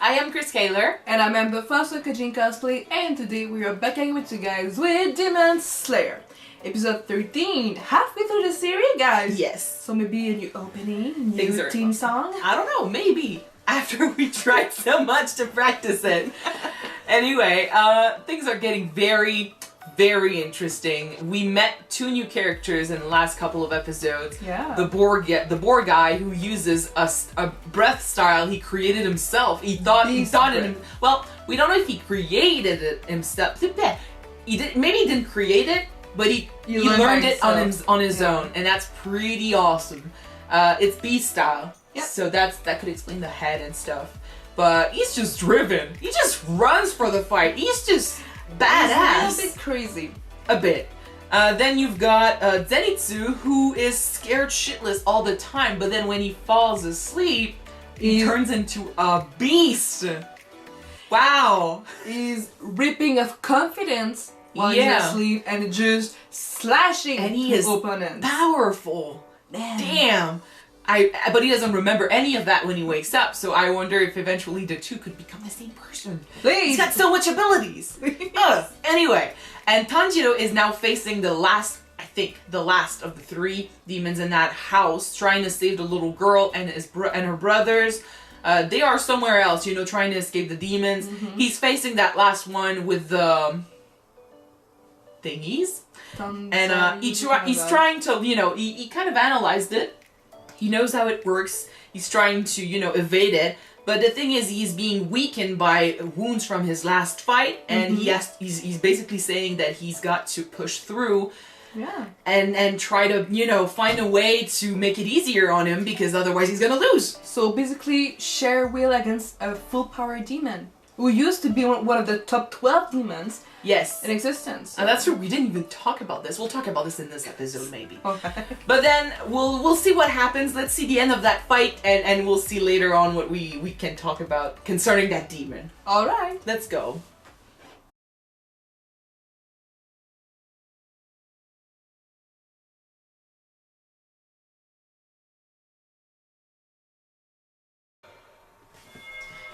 I am Chris Kaler. And I'm Amber Foster, Kajin Cosplay, and today we are back again with you guys with Demon Slayer. Episode 13, halfway through the series, guys. Yes. So maybe a new opening, new theme song? I don't know, maybe. After we tried so much to practice it. Anyway, things are getting very interesting. We met two new characters in the last couple of episodes. Yeah. The boar guy who uses a breath style he created himself. He thought it. Well, we don't know if he created it himself. Maybe he didn't create it, but he learned it on his own, and that's pretty awesome. It's beast style, so that could explain the head and stuff. But he's just driven. He just runs for the fight. He's just badass. He's a bit crazy. A bit. Then you've got Zenitsu, who is scared shitless all the time, but then when he falls asleep, he turns into a beast. Wow. He's ripping of confidence while he's asleep and just slashing his opponent. Powerful. Man. Damn. But he doesn't remember any of that when he wakes up, so I wonder if eventually the two could become the same person. Please. He's got so much abilities. Anyway, and Tanjiro is now facing the last of the three demons in that house, trying to save the little girl and her brothers. They are somewhere else, trying to escape the demons. Mm-hmm. He's facing that last one with the thingies. And he's trying to, he kind of analyzed it. He knows how it works. He's trying to, evade it. But the thing is, he's being weakened by wounds from his last fight, and he's basically saying that he's got to push through, and try to, find a way to make it easier on him, because otherwise he's gonna lose. So basically, share will against a full power demon who used to be one of the top 12 demons. Yes. In existence. And that's true. We didn't even talk about this. We'll talk about this in this episode, maybe. Okay. But then we'll see what happens. Let's see the end of that fight, and we'll see later on what we can talk about concerning that demon. All right. Let's go.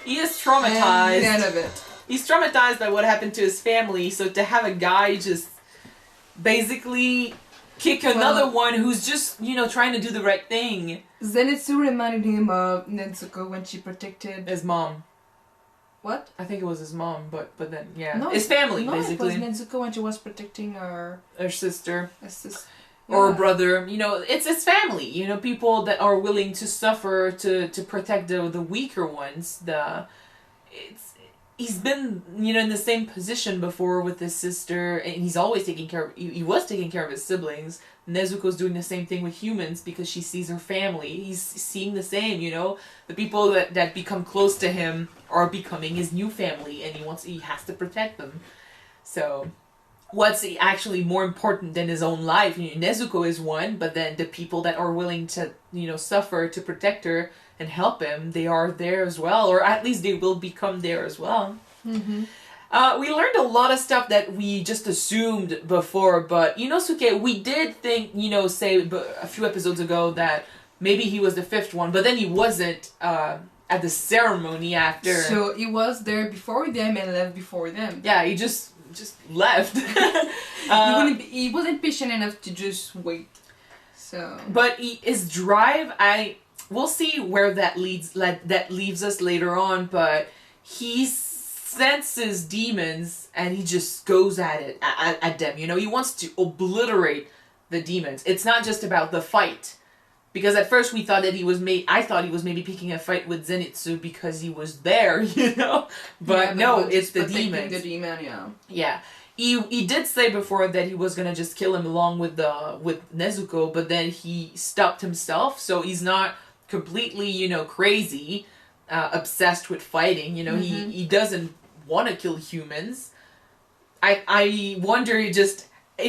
He is traumatized. And the end of it. He's traumatized by what happened to his family, so to have a guy just basically kick another one who's just, trying to do the right thing. Zenitsu reminded him of Nezuko when she protected his mom. What? I think it was his mom, but then, no, his family, basically. It was Nezuko when she was protecting her sister. Or a brother. It's his family. People that are willing to suffer to protect the weaker ones. He's been, in the same position before with his sister, and he's always taking care of, he was taking care of his siblings. Nezuko's doing the same thing with humans because she sees her family. He's seeing the same, the people that become close to him are becoming his new family, and he has to protect them. So, what's actually more important than his own life? Nezuko is one, but then the people that are willing to, suffer to protect her and help him, they are there as well, or at least they will become there as well. Mm-hmm. We learned a lot of stuff that we just assumed before, but Inosuke, we did think, say a few episodes ago that maybe he was the fifth one, but then he wasn't at the ceremony after. So he was there before them and left before them. Yeah, he just left. He wasn't patient enough to just wait. So. But his drive, we'll see where that leaves us later on, but he senses demons and he just goes at them. He wants to obliterate the demons. It's not just about the fight. Because at first we thought that I thought he was maybe picking a fight with Zenitsu because he was there, But no, it's the demons. The demon, Yeah. He did say before that he was gonna just kill him along with Nezuko, but then he stopped himself, so he's not completely, crazy, obsessed with fighting. He doesn't want to kill humans. I wonder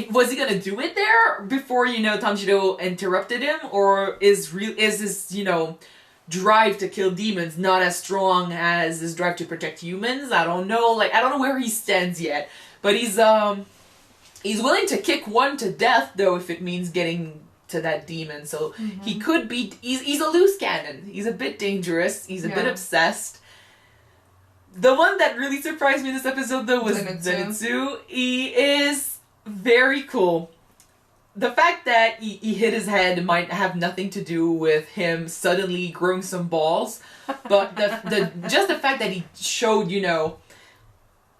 was he gonna do it there before Tanjiro interrupted him, or is his drive to kill demons not as strong as his drive to protect humans? I don't know. I don't know where he stands yet. But he's willing to kick one to death, though, if it means getting to that demon. So he could be. He's a loose cannon. He's a bit dangerous. He's a bit obsessed. The one that really surprised me this episode, though, was Zenitsu. Zenitsu. He is very cool. The fact that he hit his head might have nothing to do with him suddenly growing some balls, but just the fact that he showed,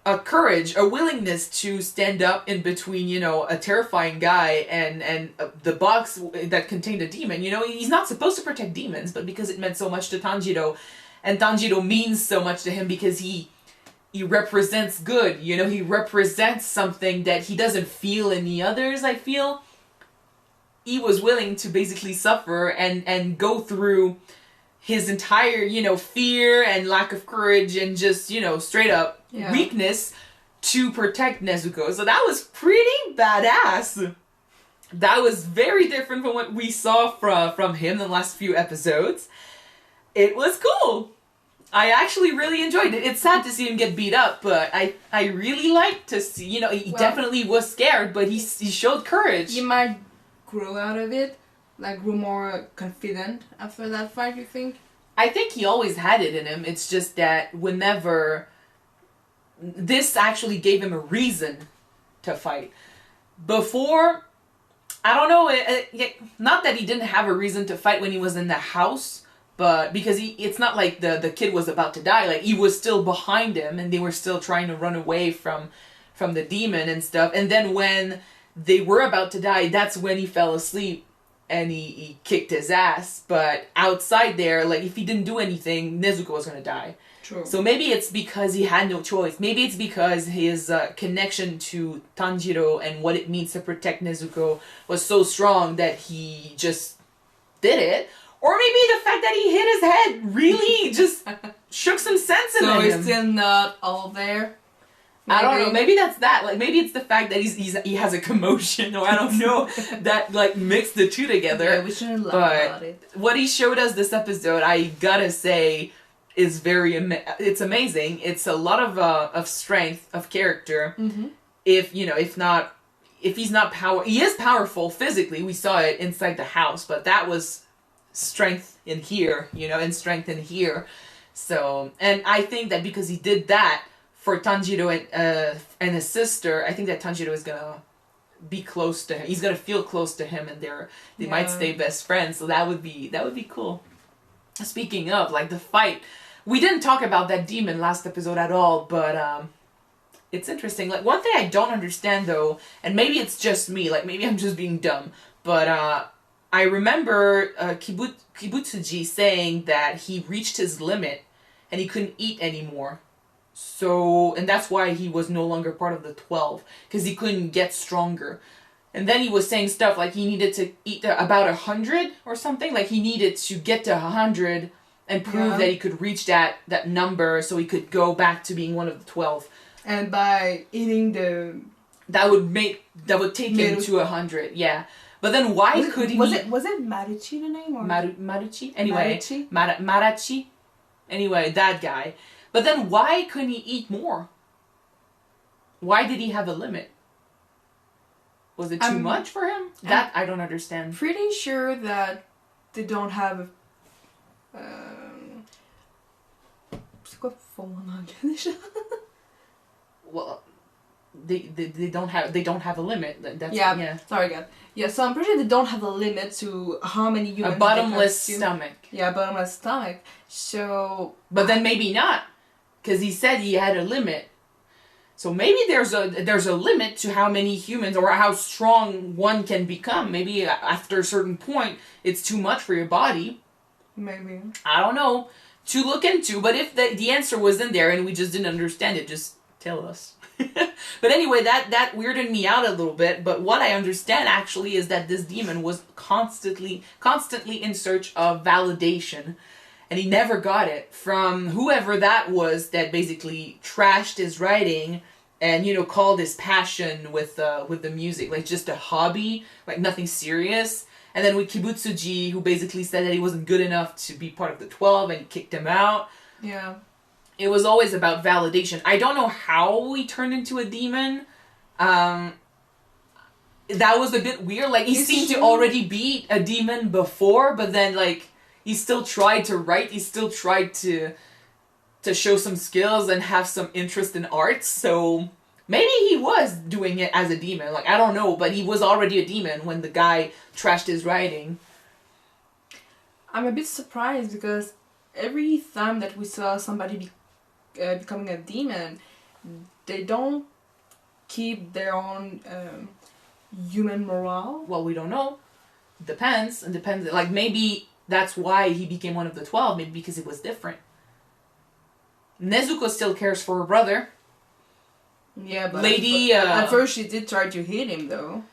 a courage, a willingness to stand up in between, a terrifying guy and the box that contained a demon. He's not supposed to protect demons, but because it meant so much to Tanjiro, and Tanjiro means so much to him because he represents good, he represents something that he doesn't feel in the others, I feel. He was willing to basically suffer and go through his entire, fear and lack of courage and just, straight up weakness to protect Nezuko. So that was pretty badass. That was very different from what we saw from him in the last few episodes. It was cool. I actually really enjoyed it. It's sad to see him get beat up, but I really liked to see, he definitely was scared, but he showed courage. You might grow out of it, like grow more confident after that fight, you think? I think he always had it in him. It's just that whenever this actually gave him a reason to fight. Before, I don't know, not that he didn't have a reason to fight when he was in the house, but because it's not like the kid was about to die. Like, he was still behind him and they were still trying to run away from the demon and stuff. And then when they were about to die, that's when he fell asleep and he kicked his ass. But outside there, like, if he didn't do anything, Nezuko was gonna die. True. So maybe it's because he had no choice. Maybe it's because his connection to Tanjiro and what it means to protect Nezuko was so strong that he just did it. Or maybe the fact that he hit his head really just shook some sense into him. So he's still not all there? Maybe. I don't know. Maybe that's that. Like, maybe it's the fact that he has a commotion, or I don't know, that like mixed the two together. Yeah, we shouldn't laugh about it. What he showed us this episode, I gotta say, is it's amazing. It's a lot of strength of character. Mm-hmm. If he's not he is powerful physically. We saw it inside the house, but that was strength in here, and strength in here. So, and I think that because he did that for Tanjiro and his sister, I think that Tanjiro is gonna be close to him. He's gonna feel close to him, and they might stay best friends. So that would be cool. Speaking of, like, the fight, we didn't talk about that demon last episode at all, but it's interesting. Like, one thing I don't understand, though, and maybe it's just me, like, maybe I'm just being dumb, but I remember Kibutsuji saying that he reached his limit and he couldn't eat anymore. So, and that's why he was no longer part of the 12, because he couldn't get stronger. And then he was saying stuff like he needed to eat about 100 or something. Like, he needed to get to 100 and prove that he could reach that number so he could go back to being one of the 12. And by eating that would take him to 100, yeah. But then why could he... Was it Maruchi the name? Or? Maruchi? Anyway, Marachi? Anyway, that guy. But then why couldn't he eat more? Why did he have a limit? Was it too much for him? That I don't understand. Pretty sure that they don't have... C'est quoi fond en anglais déjà? Well, they don't have a limit. That's, Sorry, God. Yeah, so I'm pretty sure they don't have a limit to how many humans. A bottomless stomach. Yeah, bottomless stomach. So. But then maybe not, because he said he had a limit. So maybe there's a limit to how many humans or how strong one can become. Maybe after a certain point, it's too much for your body. Maybe. I don't know. To look into. But if the answer was in there and we just didn't understand it, just tell us. But anyway, that weirded me out a little bit. But what I understand actually is that this demon was constantly in search of validation. And he never got it from whoever that was that basically trashed his writing and, called his passion with the music, like just a hobby, like nothing serious. And then with Kibutsuji, who basically said that he wasn't good enough to be part of the 12 and kicked him out. Yeah. It was always about validation. I don't know how he turned into a demon. That was a bit weird. Like, he seemed to already be a demon before, but then, like, he still tried to write. He still tried to to show some skills and have some interest in arts. So maybe he was doing it as a demon. Like, I don't know, but he was already a demon when the guy trashed his writing. I'm a bit surprised because every time that we saw somebody becoming a demon, they don't keep their own human morale. Well, we don't know. Depends. Like, maybe that's why he became one of the 12. Maybe because it was different. Nezuko still cares for her brother. Yeah, but Lady, at first she did try to hit him, though.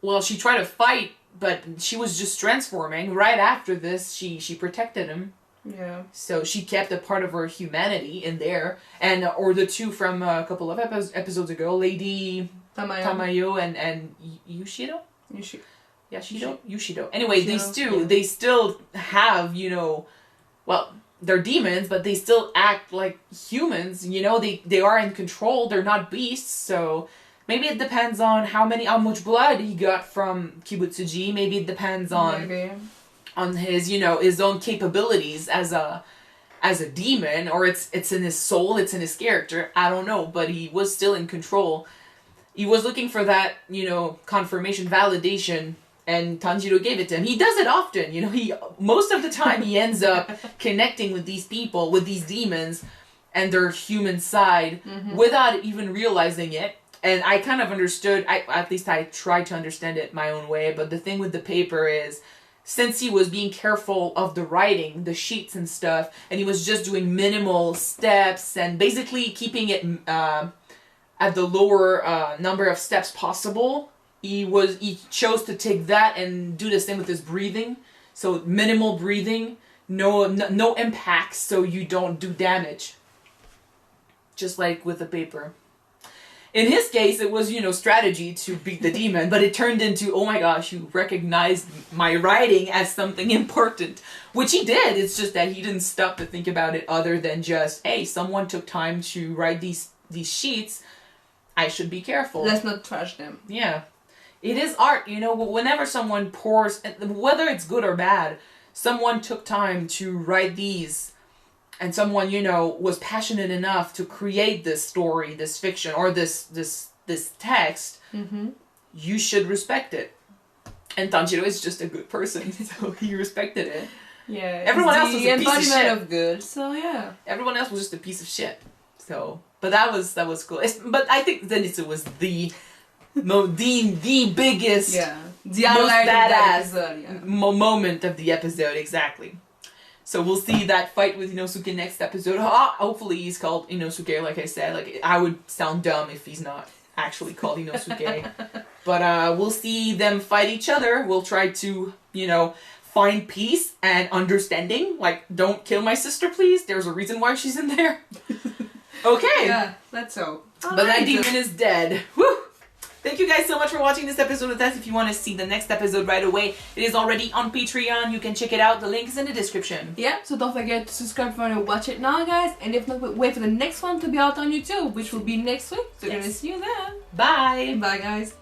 Well, she tried to fight, but she was just transforming. Right after this, she protected him. Yeah. So she kept a part of her humanity in there. And, or the two from a couple of episodes ago, Lady Tamayo and Yushido? Yeah, Yushido. Anyway, these two, they still have, well, they're demons, but they still act like humans, they are in control, they're not beasts, so maybe it depends on how much blood he got from Kibutsuji, maybe it depends on his, his own capabilities as a demon, or it's in his soul, it's in his character, I don't know, but he was still in control. He was looking for that, confirmation, validation, and Tanjiro gave it to him. He does it often, most of the time he ends up connecting with these people, with these demons, and their human side, without even realizing it. And I kind of understood, at least I tried to understand it my own way, but the thing with the paper is, since he was being careful of the writing, the sheets and stuff, and he was just doing minimal steps, and basically keeping it at the lower number of steps possible, he chose to take that and do the same with his breathing. So minimal breathing, no impacts, so you don't do damage. Just like with the paper. In his case, it was, strategy to beat the demon, but it turned into, oh my gosh, you recognized my writing as something important. Which he did, it's just that he didn't stop to think about it other than just, hey, someone took time to write these sheets, I should be careful. Let's not trash them. Yeah. It is art, whenever someone pours, whether it's good or bad, someone took time to write these, and someone, was passionate enough to create this story, this fiction, or this text, you should respect it. And Tanjiro is just a good person, so he respected it. Yeah. Everyone else was a piece of shit. Of good, so yeah. Everyone else was just a piece of shit. So, but that was cool. But I think Zenitsu was the biggest, the most badass moment of the episode, exactly. So we'll see that fight with Inosuke next episode. Hopefully he's called Inosuke, like I said. Like, I would sound dumb if he's not actually called Inosuke. But we'll see them fight each other. We'll try to, find peace and understanding. Like, don't kill my sister, please. There's a reason why she's in there. Okay. Yeah, let's hope. But that demon is dead. Woo! Thank you guys so much for watching this episode with us. If you want to see the next episode right away, it is already on Patreon. You can check it out. The link is in the description. Yeah, so don't forget to subscribe if you want to watch it now, guys. And if not, wait for the next one to be out on YouTube, which will be next week. So we're going to see you then. Bye. Bye, guys.